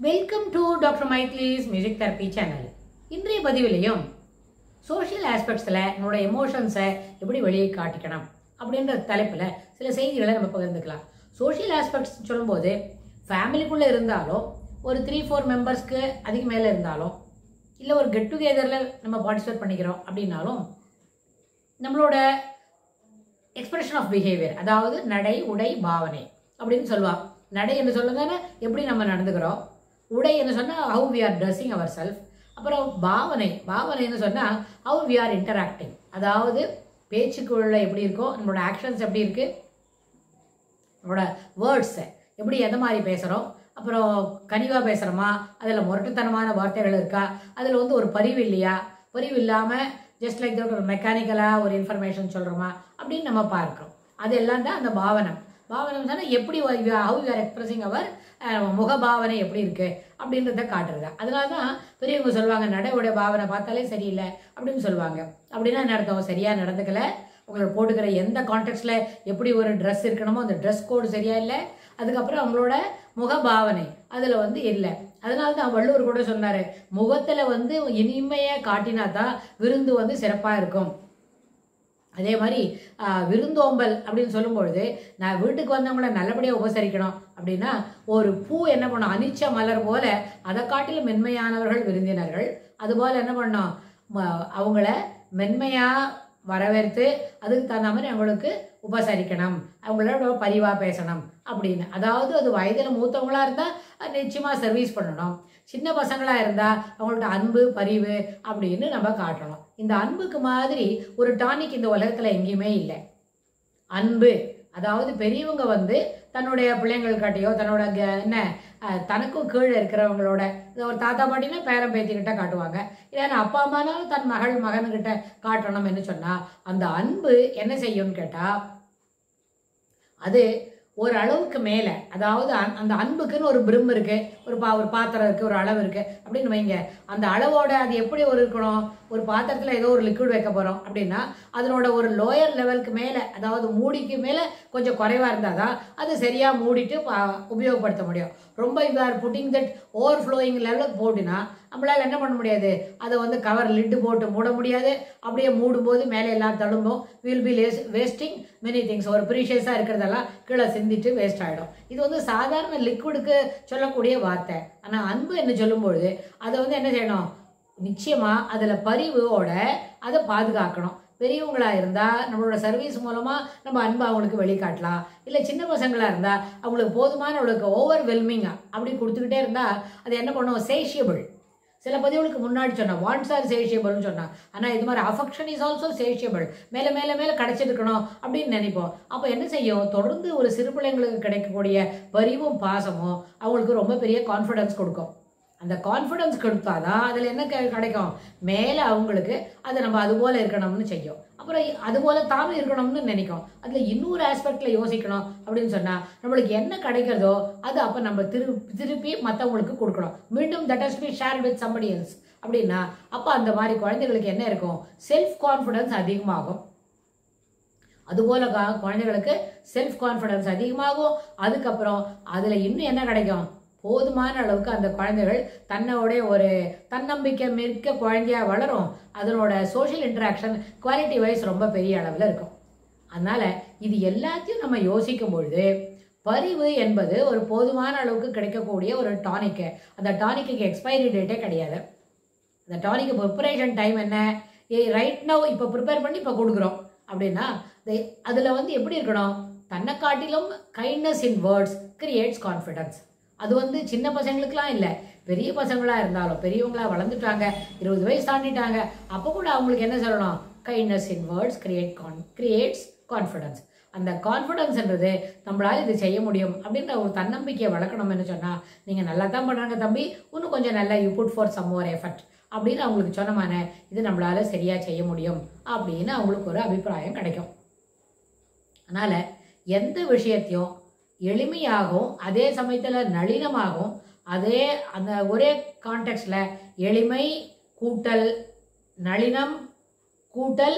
Welcome to doctor Maithili's music therapy channel. இன்றைய பதிவிலையும் social ஆஸ்பெக்ட்ஸில் நம்மளோட எமோஷன்ஸை எப்படி வெளியே காட்டிக்கணும் அப்படின்ற தலைப்பில் சில செய்திகளை நம்ம பகிர்ந்துக்கலாம். சோஷியல் ஆஸ்பெக்ட்ஸ் சொல்லும்போது ஃபேமிலிக்குள்ளே இருந்தாலும் ஒரு 3-4 மெம்பர்ஸ்க்கு அதுக்கு மேலே இருந்தாலும் இல்லை ஒரு கெட் டுகெதரில் நம்ம பார்ட்டிசிபேட் பண்ணிக்கிறோம் அப்படின்னாலும் நம்மளோட எக்ஸ்பிரஷன் ஆஃப் பிஹேவியர், அதாவது நடை உடை பாவனை அப்படின்னு சொல்லுவாள். நடை என்று சொல்லுங்கன்னா எப்படி நம்ம நடந்துக்கிறோம், உடை என்று சொன்னால் how we are dressing our self, அப்புறம் பாவனைன்னு சொன்னால் ஹவு வி ஆர் இன்டராக்டிங், அதாவது பேச்சுக்குள்ள எப்படி இருக்கோ, நம்மளோட ஆக்ஷன்ஸ் எப்படி இருக்குது, நம்மளோட வேர்ட்ஸை எப்படி எந்த மாதிரி பேசுகிறோம், அப்புறம் கனிவாக பேசுகிறோமா, அதில் முரட்டுத்தனமான வார்த்தைகள் இருக்கா, அதில் ஒரு பரிவு இல்லையா, பரிவு இல்லாமல் ஜஸ்ட் லைக் ஒரு மெக்கானிக்கலாக ஒரு இன்ஃபர்மேஷன் சொல்கிறோமா அப்படின்னு நம்ம பார்க்குறோம். அது எல்லாம் தான் அந்த பாவனை சொன்னால் எப்படி ஹவு யூ ஆர் எக்ஸ்பிரஸிங் அவர் முகபாவனை எப்படி இருக்குது அப்படின்றத காட்டுறது. அதனால தான் பெரியவங்க சொல்லுவாங்க நடை உடைய பாவனை பார்த்தாலே சரியில்லை அப்படின்னு சொல்லுவாங்க. அப்படின்னா என்ன அர்த்தம், சரியாக நடந்துக்கலை, உங்களோட போட்டுக்கிற எந்த கான்டெக்ட்ல எப்படி ஒரு ட்ரெஸ் இருக்கணுமோ அந்த ட்ரெஸ் கோடு சரியா இல்லை, அதுக்கப்புறம் அவங்களோட முகபாவனை அதில் இல்லை. அதனால தான் வள்ளுவர் கூட சொன்னார், முகத்தில் இனிமையை காட்டினா தான் விருந்து சிறப்பாக இருக்கும். அதே மாதிரி விருந்தோம்பல் அப்படின்னு சொல்லும்பொழுது நான் வீட்டுக்கு வந்தவங்கள நல்லபடியாக உபசரிக்கணும் அப்படின்னா ஒரு பூ என்ன பண்ணும், அனிச்ச மலர் போல அதை காட்டிலும் மென்மையானவர்கள் விருந்தினர்கள். அதுபோல் என்ன பண்ணோம், அவங்கள மென்மையாக வரவேற்று அதுக்கு தகுந்த மாதிரி அவங்களுக்கு உபசரிக்கணும், அவங்களோட பரிவாக பேசணும் அப்படின்னு. அதாவது அது வயதில் மூத்தவங்களாக இருந்தால் நிச்சயமாக சர்வீஸ் பண்ணணும், சின்ன பசங்களாக இருந்தால் அவங்களோட அன்பு பரிவு அப்படின்னு நம்ம காட்டணும். இந்த அன்புக்கு மாதிரி ஒரு டானிக் இந்த உலகத்தில் எங்கேயுமே இல்லை. அன்பு அதாவது பெரியவங்க தன்னுடைய பிள்ளைங்கள்கிட்டையோ தன்னோட என்ன தனக்கும் கீழே இருக்கிறவங்களோட ஒரு தாத்தா பாட்டினா பேரன் பேத்திக்கிட்ட காட்டுவாங்க, இல்லைன்னா அப்பா அம்மானாலும் தன் மகன்கிட்ட காட்டணும்னு சொன்னால் அந்த அன்பு என்ன செய்யும்னு கேட்டால் அது ஒரு அளவுக்கு மேலே, அதாவது அந்த அன்புக்குன்னு ஒரு பிரிம் இருக்குது, ஒரு பாத்திரம் இருக்குது, ஒரு அளவு இருக்குது அப்படின்னு வைங்க. அந்த அளவோட அது எப்படி இருக்கணும், ஒரு பாத்திரத்தில் ஏதோ ஒரு லிக்விட் வைக்க போகிறோம் அப்படின்னா அதனோட ஒரு லோயர் லெவலுக்கு மேலே, அதாவது மூடிக்கு மேலே கொஞ்சம் குறைவாக இருந்தால் தான் அது சரியாக மூடிட்டு உபயோகப்படுத்த முடியும். ரொம்ப you are putting that over flowing லெவலுக்கு போட்டுனா நம்மளால் என்ன பண்ண முடியாது, அதை கவர் லிட்டு போட்டு மூட முடியாது. அப்படியே மூடும்போது மேலே எல்லாம் தழும்பும், will be wasting many things, ஒரு ப்ரீஷியஸாக இருக்கிறதெல்லாம் கீழே சிந்திட்டு வேஸ்ட் ஆகிடும். இது சாதாரண லிக்விடுக்கு சொல்லக்கூடிய வார்த்தை. ஆனால் அன்பு என்ன சொல்லும்பொழுது அதை என்ன செய்யணும், நிச்சயமாக அதில் பரிவோட அதை பாதுகாக்கணும். பெரியவங்களாக இருந்தால் நம்மளோட சர்வீஸ் மூலமாக நம்ம அன்பை அவங்களுக்கு வெளிக்காட்டலாம். இல்லை சின்ன பசங்களாக இருந்தால் அவங்களுக்கு போதுமான அவங்களுக்கு ஓவர்வெல்மிங்காக அப்படி கொடுத்துக்கிட்டே இருந்தால் அது என்ன பண்ணும், சேஷியபிள். சில பதிவுகளுக்கு முன்னாடி சொன்னேன் வாண்ட்ஸ் ஆர் சேஷியபிள்னு சொன்னான். ஆனால் இது மாதிரி அஃபெக்ஷன் இஸ் ஆல்சோ சேஷியபிள், மேலே மேலே மேலே கிடைச்சிருக்கணும் அப்படின்னு நினைப்போம். அப்போ என்ன செய்யும், தொடர்ந்து ஒரு சிறு பிள்ளைங்களுக்கு கிடைக்கக்கூடிய பரிவும் பாசமும் அவங்களுக்கு ரொம்ப பெரிய கான்ஃபிடன்ஸ் கொடுக்கும். அந்த கான்ஃபிடன்ஸ் கொடுத்தாதான் அதில் என்ன கிடைக்கும், மேலே அவங்களுக்கு அதை நம்ம அதுபோல் இருக்கணும்னு செய்யும். அப்புறம் அதுபோல் தானும் இருக்கணும்னு நினைக்கும். அதில் இன்னொரு ஆஸ்பெக்டில் யோசிக்கணும் அப்படின்னு சொன்னால் நம்மளுக்கு என்ன கிடைக்கிறதோ அது அப்போ நம்ம திருப்பி மற்றவங்களுக்கு கொடுக்கணும். மீண்டும் that has B share with somebody else அப்படின்னா அப்போ அந்த மாதிரி குழந்தைகளுக்கு என்ன இருக்கும், செல்ஃப் கான்ஃபிடன்ஸ் அதிகமாகும். அதுபோல் குழந்தைகளுக்கு செல்ஃப் கான்ஃபிடன்ஸ் அதிகமாகும். அதுக்கப்புறம் அதில் இன்னும் என்ன கிடைக்கும், போதுமான அளவுக்கு அந்த குழந்தைகள் தன்னோடைய ஒரு தன்னம்பிக்கை மிக்க குழந்தையாக வளரும். அதனோட சோஷியல் இன்ட்ராக்ஷன் குவாலிட்டி வைஸ் ரொம்ப பெரிய அளவில் இருக்கும். அதனால் இது எல்லாத்தையும் நம்ம யோசிக்கும் பொழுது பரிவு என்பது ஒரு போதுமான அளவுக்கு கிடைக்கக்கூடிய ஒரு டானிக்கு. அந்த டானிக்கு எக்ஸ்பைரி டேட்டே கிடையாது. அந்த டானிக்கு ப்ரிப்பரேஷன் டைம் என்ன, ரைட் நவ் இப்போ ப்ரிப்பேர் பண்ணி இப்போ கொடுக்குறோம் அப்படின்னா அதில் எப்படி இருக்கணும், தன்னை காட்டிலும் கைண்ட்னஸ் இன் வேர்ட்ஸ் கிரியேட்ஸ் கான்ஃபிடன்ஸ். அது சின்ன பசங்களுக்குலாம் இல்லை, பெரிய பசங்களாக இருந்தாலும் பெரியவங்களா வளர்ந்துட்டாங்க, 20 வயசு தாண்டிட்டாங்க, அப்போ கூட அவங்களுக்கு என்ன சொல்லணும், கைண்ட்னஸ் இன் வேர்ட்ஸ் கிரியேட்ஸ் கான்ஃபிடன்ஸ். அந்த கான்ஃபிடன்ஸ்ன்றது நம்மளால் இது செய்ய முடியும் அப்படின்ற ஒரு தன்னம்பிக்கையை வளர்க்கணும்னு சொன்னால் நீங்கள் நல்லா தான் பண்ணுறாங்க தம்பி, இன்னும் கொஞ்சம் நல்லா you put for some more effort அப்படின்னு அவங்களுக்கு சொன்னமான இது நம்மளால் சரியாக செய்ய முடியும் அப்படின்னு அவங்களுக்கு ஒரு அபிப்பிராயம் கிடைக்கும். அதனால் எந்த விஷயத்தையும் எளிமையாகவும் அதே சமயத்தில் நளினமாகவும் அதே அந்த ஒரே கான்டெக்ட்ல எளிமை கூட்டல் நளினம் கூட்டல்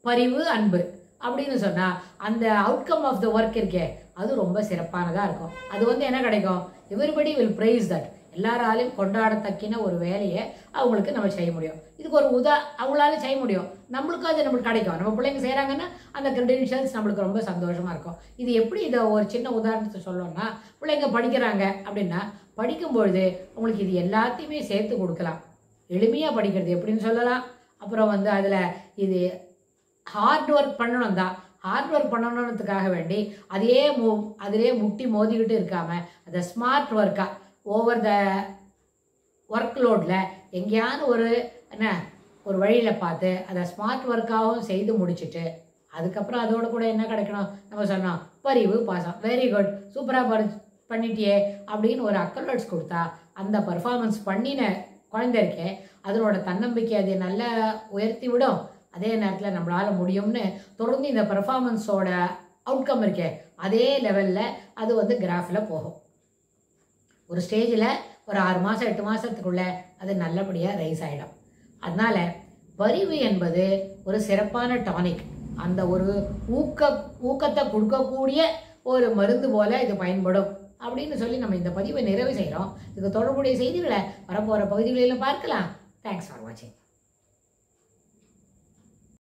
பரிவு அன்பு அப்படின்னு சொன்னால் அந்த அவுட்கம் ஆஃப் த ஒர்க் இருக்கே அது ரொம்ப சிறப்பானதாக இருக்கும். அது என்ன கிடைக்கும், எவ்ரிபடி வில் பிரைஸ் தட். எல்லாராலையும் கொண்டாடத்தக்கின ஒரு வேலையை அவங்களுக்கு நம்ம செய்ய முடியும். இதுக்கு ஒரு அவங்களால செய்ய முடியும், நம்மளுக்கும் அது நம்மளுக்கு கிடைக்கும். நம்ம பிள்ளைங்க செய்கிறாங்கன்னா அந்த கிரெடென்ஷியல்ஸ் நம்மளுக்கு ரொம்ப சந்தோஷமாக இருக்கும். இது எப்படி இதை ஒரு சின்ன உதாரணத்தை சொல்லணும்னா, பிள்ளைங்க படிக்கிறாங்க அப்படின்னா படிக்கும்பொழுது உங்களுக்கு இது எல்லாத்தையுமே சேர்த்து கொடுக்கலாம். எளிமையாக படிக்கிறது எப்படின்னு சொல்லலாம். அப்புறம் அதில் இது ஹார்ட் ஒர்க் பண்ணணும் தான். ஹார்ட் ஒர்க் பண்ணணுன்றதுக்காக வேண்டி அதிலே முட்டி மோதிக்கிட்டு இருக்காமல் அதை ஸ்மார்ட் ஒர்க்காக ஓவர் த ஒர்க் லோடில் எங்கேயாவது ஒரு வழியில் பார்த்து அதை ஸ்மார்ட் ஒர்க்காகவும் செய்து முடிச்சுட்டு அதுக்கப்புறம் அதோட கூட என்ன கிடைக்கணும், நம்ம சொன்னோம் பரிவு பாசம், வெரி குட், சூப்பராக பண்ணிட்டியே அப்படின்னு ஒரு அக்கலோட்ஸ் கொடுத்தா அந்த பர்ஃபார்மன்ஸ் பண்ணின குழந்தை இருக்கே அதனோட தன்னம்பிக்கை அதை நல்லா உயர்த்தி விடும். அதே நேரத்தில் நம்மளால் முடியும்னு தொடர்ந்து இந்த பர்ஃபார்மன்ஸோட அவுட்கம் இருக்கே அதே லெவலில் அது கிராஃபில் போகும். ஒரு ஸ்டேஜில் ஒரு 6 மாதம் 8 மாதத்துக்குள்ளே அது நல்லபடியாக ரைஸ் ஆகிடும். அதனால் பரிவு என்பது ஒரு சிறப்பான டானிக். அந்த ஒரு ஊக்கத்தை கொடுக்கக்கூடிய ஒரு மருந்து போல இது பயன்படும் அப்படின்னு சொல்லி நம்ம இந்த பதிவை நிறைவு செய்கிறோம். இதுக்கு தொடர்புடைய செய்திகளை வரப்போகிற பகுதிகளில் பார்க்கலாம். தேங்க்ஸ் ஃபார் வாட்சிங்.